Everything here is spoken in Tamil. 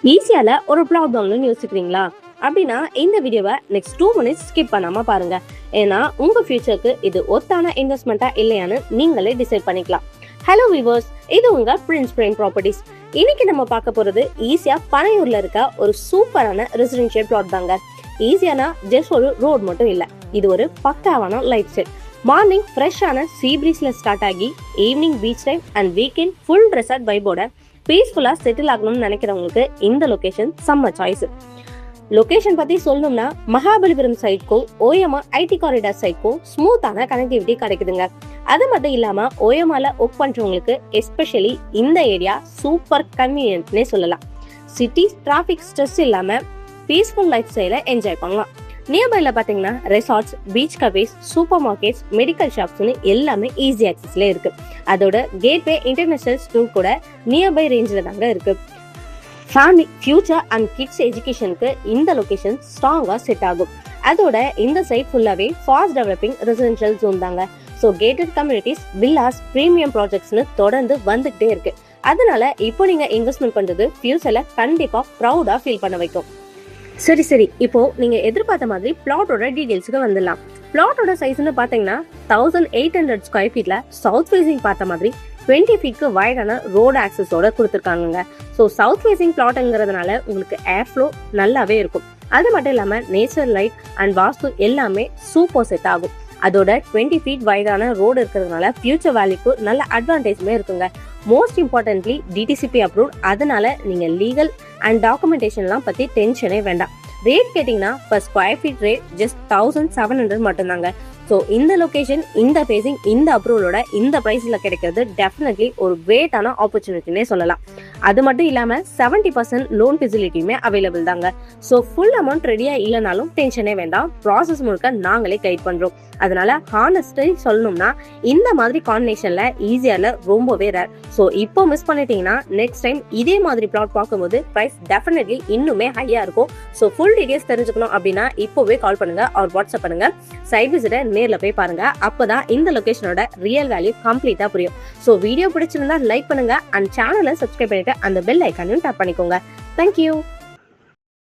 ஈஸியால ஒரு பிளாட் வாங்கணும்னு யோசிக்கிறீங்களா? அப்படின்னா இந்த வீடியோவை நெக்ஸ்ட் 2 மினிட்ஸ் ஸ்கிப் பண்ணாம பாருங்க. ஏன்னா உங்க ஃபியூச்சருக்கு இது ஒத்தான இன்வெஸ்ட்மெண்ட்டா இல்லையான்னு நீங்களே டிசைட் பண்ணிக்கலாம். ஹலோ வியூவர்ஸ், இது உங்க பிரின்ஸ் பிரைம் ப்ராப்பர்ட்டிஸ். இன்னைக்கு நம்ம பார்க்க போறது ஈஸியா பனையூர்ல இருக்க ஒரு சூப்பரான ரெசிடென்ஷியல் பிளாட் தாங்க. ஈஸியானா ஜஸ்ட் ஒரு ரோட் மட்டும் இல்ல, இது ஒரு பக்காவான லைஃப் ஸ்டைல். மார்னிங் ஃப்ரெஷ்ஷான சீ பிரீஸ்ல ஸ்டார்ட் ஆகி evening beach time and weekend full resort வைபோட பீஸ்ஃபுல்லா செட்டில் ஆகணும்னு நினைக்கிறவங்களுக்கு இந்த லொகேஷன் செம்ம சாய்ஸ். லொகேஷன் பத்தி சொல்லணும்னா மகாபலிபுரம் சைட்க்கும் ஓஎம்ஆர் ஐடி காரிடார் சைட்க்கும் ஸ்மூத்தான கனெக்டிவிட்டி கிடைக்குதுங்க. அது மட்டும் இல்லாம ஓஎம்ஆர்ல ஒர்க் பண்றவங்களுக்கு எஸ்பெஷலி இந்த ஏரியா சூப்பர் கன்வீனியன்ட்னே சொல்லலாம். சிட்டி டிராபிக் ஸ்ட்ரெஸ் இல்லாம பீஸ்ஃபுல் லைஃப் ஸ்டைலை என்ஜாய் பண்ணலாம். நியர்பைல பாத்தீங்கன்னா resorts, beach cafes, supermarkets, medical ஷாப்ஸ்னு எல்லாமே ஈஸி ஆக்சஸ்ல இருக்கு. அதோட கேட்வே இன்டர்நேஷனல் ஸ்கூல் கூட நியர்பை ரேஞ்சில் தாங்க இருக்கு. ஃபேமிலி, ஃபியூச்சர் அண்ட் கிட்ஸ் எஜுகேஷனுக்கு இந்த லொகேஷன் ஸ்ட்ராங்கா செட் ஆகும். அதோட இந்த சைட் ஃபுல்லாவே ஃபாஸ்ட் டெவலப்பிங் ரெசிடென்ஷியல் ஜோன் தாங்க. So gated communities, villas, premium ப்ராஜெக்ட்ஸ்னு தொடர்ந்து வந்துகிட்டே இருக்கு. அதனால இப்போ நீங்க இன்வெஸ்ட்மெண்ட் பண்றது ஃபியூச்சர்ல கண்டிப்பா ப்ரௌடா ஃபீல் பண்ண வைக்கும். சரி, இப்போ நீங்க எதிர்பார்த்த மாதிரி பிளாட்டோட டீடைல்ஸுக்கு வந்துடலாம். பிளாட்டோட சைஸ்ன்னு பாத்தீங்கன்னா 1800 ஸ்கொயர் ஃபீட்ல சவுத் ஃபேசிங் பார்த்த மாதிரி 20 ஃபீட்க்கு வைடான ரோடு ஆக்சஸோட கொடுத்துருக்காங்க. ஸோ சவுத் ஃபேசிங் பிளாட்ங்கிறதுனால உங்களுக்கு ஏர் ஃப்ளோ நல்லாவே இருக்கும். அது மட்டும் இல்லாம நேச்சர் லைட் அண்ட் வாஸ்து எல்லாமே சூப்பர் செட் ஆகும். அதோட 20 ஃபீட் வைடான ரோடு இருக்கிறதுனால ஃபியூச்சர் வேல்யூக்கு நல்ல அட்வான்டேஜ்மே இருக்குங்க. Most importantly DTCP approved. அதனால நீங்க லீகல் அண்ட் டாக்குமெண்டேஷன்லாம் பத்தி டென்ஷனே வேண்டாம். ரேட் கேட்டீங்கன்னா per square feet rate just 1700 மட்டும்தாங்க. ஸோ இந்த லொகேஷன், இந்த ஃபேசிங், இந்த அப்ரூவலோட இந்த பிரைஸ்ல கிடைக்கிறது டெஃபினெட்லி ஒரு கிரேட்டான ஆப்பர்ச்சுனிட்டினே சொல்லலாம். அது மட்டும் இல்லாம 70% லோன் ஃபெசிலிட்டியுமே அவைலபிள் தாங்க. ஸோ ஃபுல் அமௌண்ட் ரெடியா இல்லைனாலும் டென்ஷனே வேண்டாம். ப்ராசஸ் முழுக்க நாங்களே கைட் பண்றோம். அதனால ஹானஸ்டா சொல்லணும்னா இந்த மாதிரி காம்பினேஷன்ல ஈஸியால ரொம்பவே ரேர். ஸோ இப்போ மிஸ் பண்ணிட்டீங்கன்னா நெக்ஸ்ட் டைம் இதே மாதிரி பிளாட் பார்க்கும்போது பிரைஸ் டெஃபினெட்லி இன்னுமே ஹையா இருக்கும். ஸோ ஃபுல் டீடைல்ஸ் தெரிஞ்சுக்கணும் அப்படின்னா இப்போவே கால் பண்ணுங்க ஆர் வாட்ஸ்அப் பண்ணுங்க. சைட் விசிட்டை நேர்ல போய் பாருங்க. அப்பதான் இந்த லொகேஷனோட ரியல் வேல்யூ கம்ப்ளீட்டா புரியும். ஸோ வீடியோ பிடிச்சிருந்தா லைக் பண்ணுங்க அண்ட் சேனலை சப்ஸ்கிரைப் பண்ணிட்டு அந்த பெல் ஐக்கானையும் டேப் பண்ணிக்கோங்க. தேங்க்யூ.